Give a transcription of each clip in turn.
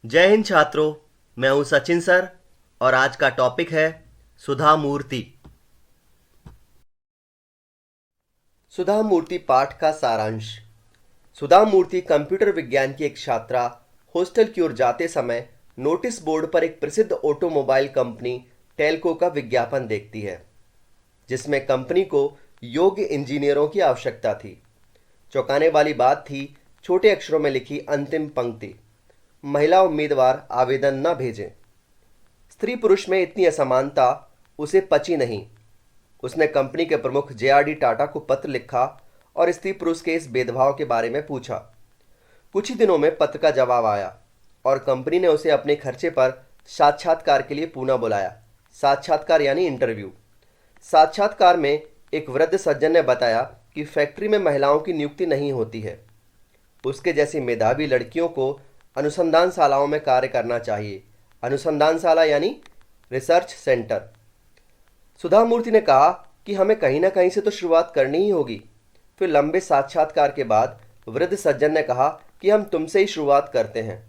जय हिंद छात्रों। मैं हूं सचिन सर और आज का टॉपिक है सुधा मूर्ति। सुधा मूर्ति पाठ का सारांश। सुधा मूर्ति कंप्यूटर विज्ञान की एक छात्रा हॉस्टल की ओर जाते समय नोटिस बोर्ड पर एक प्रसिद्ध ऑटोमोबाइल कंपनी टेल्को का विज्ञापन देखती है, जिसमें कंपनी को योग्य इंजीनियरों की आवश्यकता थी। चौंकाने वाली बात थी छोटे अक्षरों में लिखी अंतिम पंक्ति, महिला उम्मीदवार आवेदन न भेजें। स्त्री पुरुष में इतनी असमानता उसे पची नहीं। उसने कंपनी के प्रमुख जे.आर.डी. टाटा को पत्र लिखा और स्त्री पुरुष के इस भेदभाव के बारे में पूछा। कुछ ही दिनों में पत्र का जवाब आया और कंपनी ने उसे अपने खर्चे पर साक्षात्कार के लिए पूना बुलाया। साक्षात्कार यानी इंटरव्यू। साक्षात्कार में एक वृद्ध सज्जन ने बताया कि फैक्ट्री में महिलाओं की नियुक्ति नहीं होती है। उसके जैसी मेधावी लड़कियों को अनुसंधानशालाओं में कार्य करना चाहिए। अनुसंधानशाला यानी रिसर्च सेंटर। सुधा मूर्ति ने कहा कि हमें कहीं ना कहीं से तो शुरुआत करनी ही होगी। फिर लंबे साक्षात्कार के बाद वृद्ध सज्जन ने कहा कि हम तुमसे ही शुरुआत करते हैं।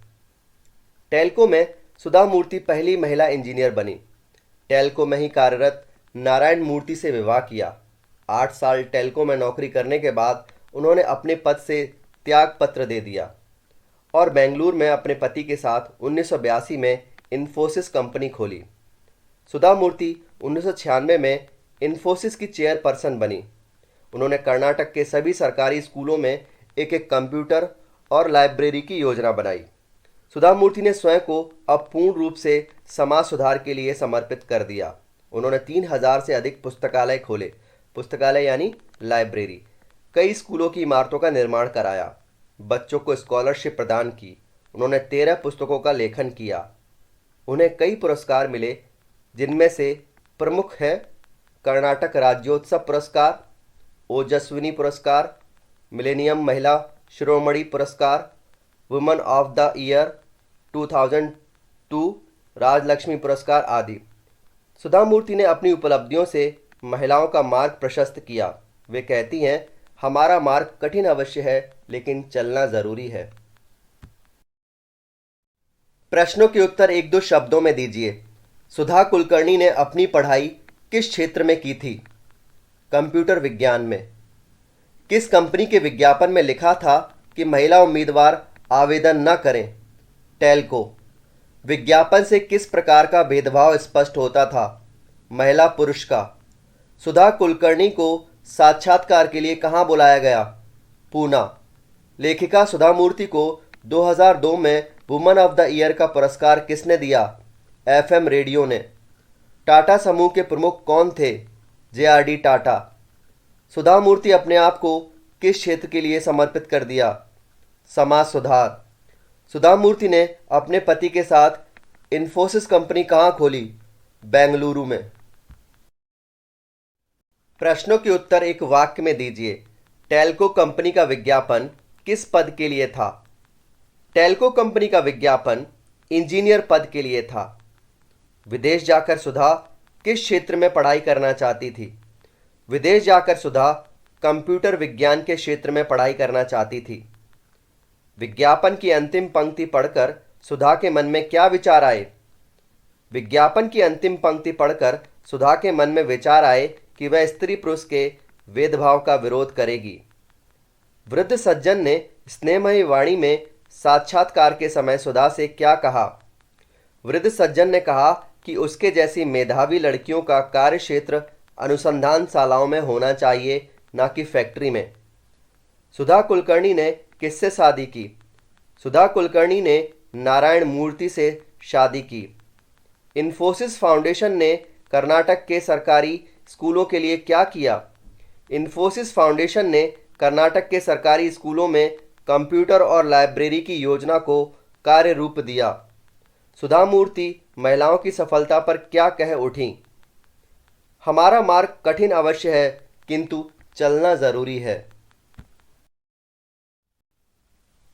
टेल्को में सुधा मूर्ति पहली महिला इंजीनियर बनी। टेल्को में ही कार्यरत नारायण मूर्ति से विवाह किया। 8 साल टेल्को में नौकरी करने के बाद उन्होंने अपने पद से त्याग पत्र दे दिया और बेंगलुरु में अपने पति के साथ 1982 में इन्फोसिस कंपनी खोली। सुधा मूर्ति 1996 में इन्फोसिस की चेयरपर्सन बनी। उन्होंने कर्नाटक के सभी सरकारी स्कूलों में एक एक कंप्यूटर और लाइब्रेरी की योजना बनाई। सुधा मूर्ति ने स्वयं को अब पूर्ण रूप से समाज सुधार के लिए समर्पित कर दिया। उन्होंने 3000 से अधिक पुस्तकालय खोले। पुस्तकालय यानी लाइब्रेरी। कई स्कूलों की इमारतों का निर्माण कराया। बच्चों को स्कॉलरशिप प्रदान की। उन्होंने 13 पुस्तकों का लेखन किया। उन्हें कई पुरस्कार मिले, जिनमें से प्रमुख हैं कर्नाटक राज्योत्सव पुरस्कार, ओजस्विनी पुरस्कार, मिलेनियम महिला शिरोमणि पुरस्कार, woman of the year 2002, Rajlakshmi पुरस्कार आदि। सुधा मूर्ति ने अपनी उपलब्धियों से महिलाओं का मार्ग प्रशस्त किया। वे कहती हैं, हमारा मार्ग कठिन अवश्य है, लेकिन चलना जरूरी है। प्रश्नों के उत्तर एक दो शब्दों में दीजिए। सुधा कुलकर्णी ने अपनी पढ़ाई किस क्षेत्र में की थी? कंप्यूटर विज्ञान में। किस कंपनी के विज्ञापन में लिखा था कि महिला उम्मीदवार आवेदन न करें? टेल्को। विज्ञापन से किस प्रकार का भेदभाव स्पष्ट होता था? महिला पुरुष का। सुधा कुलकर्णी को साक्षात्कार के लिए कहाँ बुलाया गया? पूना। लेखिका सुधा मूर्ति को 2002 में वुमन ऑफ द ईयर का पुरस्कार किसने दिया? एफएम रेडियो ने। टाटा समूह के प्रमुख कौन थे? जे.आर.डी. टाटा। सुधा मूर्ति अपने आप को किस क्षेत्र के लिए समर्पित कर दिया? समाज सुधार। सुधा मूर्ति ने अपने पति के साथ इन्फोसिस कंपनी कहाँ खोली? बेंगलुरु में। प्रश्नों के उत्तर एक वाक्य में दीजिए। टेल्को कंपनी का विज्ञापन किस पद के लिए था? टेल्को कंपनी का विज्ञापन इंजीनियर पद के लिए था। विदेश जाकर सुधा किस क्षेत्र में पढ़ाई करना चाहती थी? विदेश जाकर सुधा कंप्यूटर विज्ञान के क्षेत्र में पढ़ाई करना चाहती थी। विज्ञापन की अंतिम पंक्ति पढ़कर सुधा के मन में क्या विचार आए? विज्ञापन की अंतिम पंक्ति पढ़कर सुधा के मन में विचार आए कि वह स्त्री पुरुष के भेदभाव का विरोध करेगी। वृद्ध सज्जन ने स्नेहमयी वाणी में साक्षात्कार के समय सुधा से क्या कहा? वृद्ध सज्जन ने कहा कि उसके जैसी मेधावी लड़कियों का कार्य क्षेत्र अनुसंधानशालाओं में होना चाहिए, न कि फैक्ट्री में। सुधा कुलकर्णी ने किससे शादी की? सुधा कुलकर्णी ने नारायण मूर्ति से शादी की। इन्फोसिस फाउंडेशन ने कर्नाटक के सरकारी स्कूलों के लिए क्या किया? इन्फोसिस फाउंडेशन ने कर्नाटक के सरकारी स्कूलों में कंप्यूटर और लाइब्रेरी की योजना को कार्य रूप दिया। सुधा मूर्ति महिलाओं की सफलता पर क्या कह उठी? हमारा मार्ग कठिन अवश्य है, किंतु चलना जरूरी है।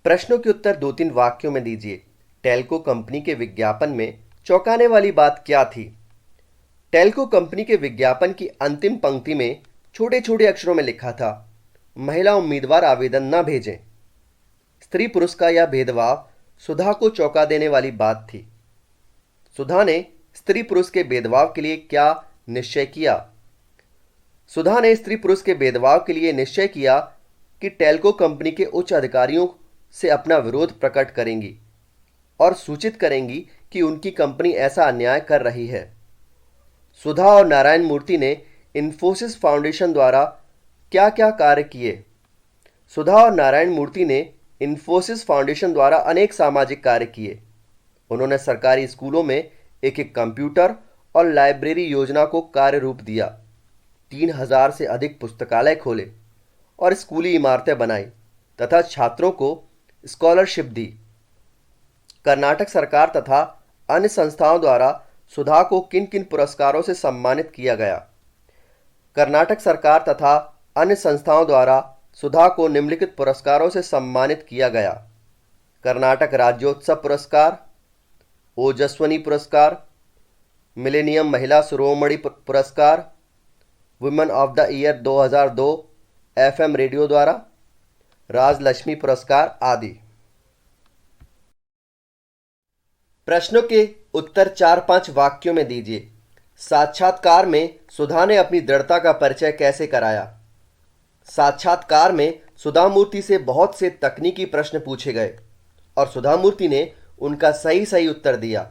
प्रश्नों के उत्तर 2-3 वाक्यों में दीजिए। टेल्को कंपनी के विज्ञापन में चौंकाने वाली बात क्या थी? टेल्को कंपनी के विज्ञापन की अंतिम पंक्ति में छोटे छोटे अक्षरों में लिखा था, महिला उम्मीदवार आवेदन न भेजें। स्त्री पुरुष का यह भेदभाव सुधा को चौंका देने वाली बात थी। सुधा ने स्त्री पुरुष के भेदभाव के लिए क्या निश्चय किया? सुधा ने स्त्री पुरुष के भेदभाव के लिए निश्चय किया कि टेल्को कंपनी के उच्च अधिकारियों से अपना विरोध प्रकट करेंगी और सूचित करेंगी कि उनकी कंपनी ऐसा अन्याय कर रही है। सुधा और नारायण मूर्ति ने इन्फोसिस फाउंडेशन द्वारा क्या क्या कार्य किए? सुधा और नारायण मूर्ति ने इन्फोसिस फाउंडेशन द्वारा अनेक सामाजिक कार्य किए। उन्होंने सरकारी स्कूलों में एक एक कंप्यूटर और लाइब्रेरी योजना को कार्य रूप दिया, 3000 से अधिक पुस्तकालय खोले और स्कूली इमारतें बनाई तथा छात्रों को स्कॉलरशिप दी। कर्नाटक सरकार तथा अन्य संस्थाओं द्वारा सुधा को किन किन पुरस्कारों से सम्मानित किया गया? कर्नाटक सरकार तथा अन्य संस्थाओं द्वारा सुधा को निम्नलिखित पुरस्कारों से सम्मानित किया गया: कर्नाटक राज्योत्सव पुरस्कार, ओजस्विनी पुरस्कार, मिलेनियम महिला शिरोमणि पुरस्कार, women of the year 2002 FM radio द्वारा, राजलक्ष्मी पुरस्कार आदि। प्रश्नों के उत्तर 4-5 वाक्यों में दीजिए। साक्षात्कार में सुधा ने अपनी दृढ़ता का परिचय कैसे कराया? साक्षात्कार में सुधा मूर्ति से बहुत से तकनीकी प्रश्न पूछे गए और सुधा मूर्ति ने उनका सही सही उत्तर दिया।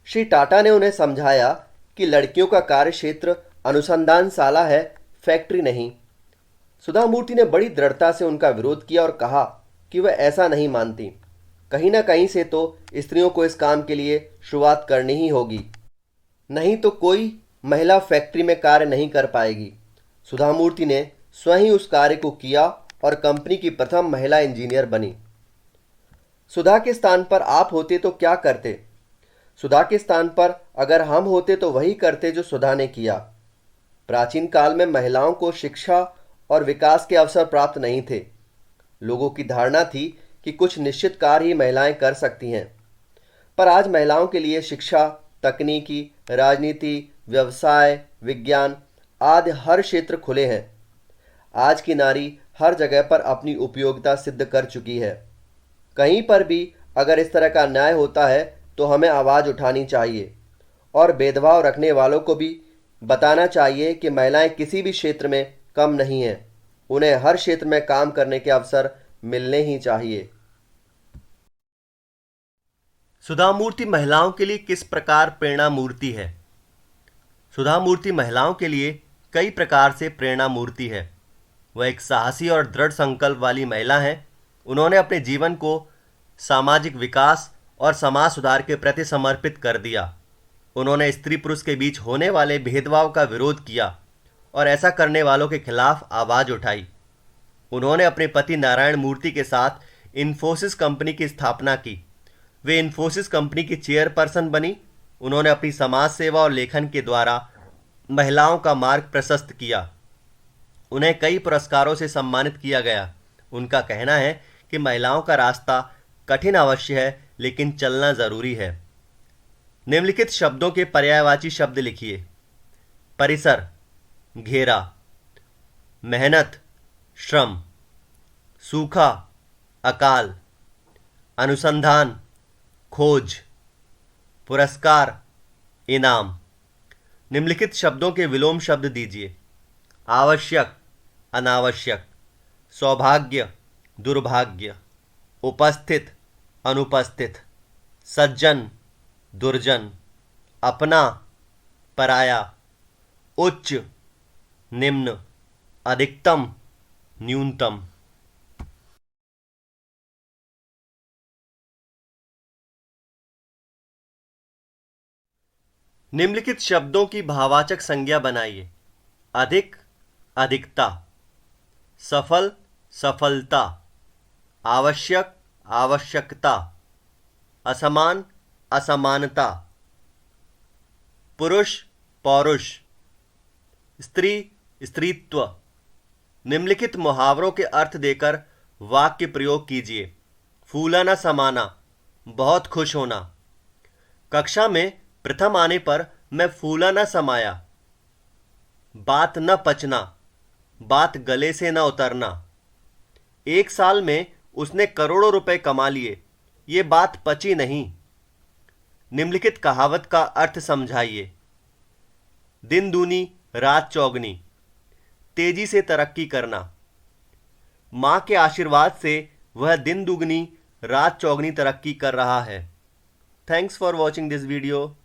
श्री टाटा ने उन्हें समझाया कि लड़कियों का कार्य क्षेत्र अनुसंधानशाला है, फैक्ट्री नहीं। सुधा मूर्ति ने बड़ी दृढ़ता से उनका विरोध किया और कहा कि वह ऐसा नहीं मानती। कहीं ना कहीं से तो स्त्रियों को इस काम के लिए शुरुआत करनी ही होगी, नहीं तो कोई महिला फैक्ट्री में कार्य नहीं कर पाएगी। सुधा मूर्ति ने स्वयं उस कार्य को किया और कंपनी की प्रथम महिला इंजीनियर बनी। सुधा के स्थान पर आप होते तो क्या करते? सुधा के स्थान पर अगर हम होते तो वही करते जो सुधा ने किया। प्राचीन काल में महिलाओं को शिक्षा और विकास के अवसर प्राप्त नहीं थे। लोगों की धारणा थी कि कुछ निश्चित कार्य ही महिलाएं कर सकती हैं, पर आज महिलाओं के लिए शिक्षा, तकनीकी, राजनीति, व्यवसाय, विज्ञान आदि हर क्षेत्र खुले हैं। आज की नारी हर जगह पर अपनी उपयोगिता सिद्ध कर चुकी है। कहीं पर भी अगर इस तरह का अन्याय होता है तो हमें आवाज़ उठानी चाहिए और भेदभाव रखने वालों को भी बताना चाहिए कि महिलाएं किसी भी क्षेत्र में कम नहीं हैं, उन्हें हर क्षेत्र में काम करने के अवसर मिलने ही चाहिए। सुधा मूर्ति महिलाओं के लिए किस प्रकार प्रेरणा मूर्ति है? सुधा मूर्ति महिलाओं के लिए कई प्रकार से प्रेरणा मूर्ति है। वह एक साहसी और दृढ़ संकल्प वाली महिला हैं। उन्होंने अपने जीवन को सामाजिक विकास और समाज सुधार के प्रति समर्पित कर दिया। उन्होंने स्त्री पुरुष के बीच होने वाले भेदभाव का विरोध किया और ऐसा करने वालों के खिलाफ आवाज़ उठाई। उन्होंने अपने पति नारायण मूर्ति के साथ इन्फोसिस कंपनी की स्थापना की। वे इन्फोसिस कंपनी की चेयरपर्सन बनी। उन्होंने अपनी समाज सेवा और लेखन के द्वारा महिलाओं का मार्ग प्रशस्त किया। उन्हें कई पुरस्कारों से सम्मानित किया गया। उनका कहना है कि महिलाओं का रास्ता कठिन अवश्य है, लेकिन चलना ज़रूरी है। निम्नलिखित शब्दों के पर्यायवाची शब्द लिखिए। परिसर, घेरा, मेहनत, श्रम, सूखा, अकाल, अनुसंधान, खोज, पुरस्कार, इनाम। निम्नलिखित शब्दों के विलोम शब्द दीजिए। आवश्यक, अनावश्यक, सौभाग्य, दुर्भाग्य, उपस्थित, अनुपस्थित, सज्जन, दुर्जन, अपना, पराया, उच्च, निम्न, अधिकतम, न्यूनतम। निम्नलिखित शब्दों की भाववाचक संज्ञा बनाइए। अधिक, अधिकता, सफल, सफलता, आवश्यक, आवश्यकता, असमान, असमानता, पुरुष, पौरुष, स्त्री, स्त्रीत्व। निम्नलिखित मुहावरों के अर्थ देकर वाक्य प्रयोग कीजिए। फूला न समाना, बहुत खुश होना। कक्षा में प्रथम आने पर मैं फूला न समाया। बात न पचना, बात गले से न उतरना। एक साल में उसने करोड़ों रुपए कमा लिए। ये बात पची नहीं। निम्नलिखित कहावत का अर्थ समझाइए। दिन दूनी रात चौगनी, तेजी से तरक्की करना। माँ के आशीर्वाद से वह दिन दुगनी रात चौगनी तरक्की कर रहा है। Thanks for watching this video.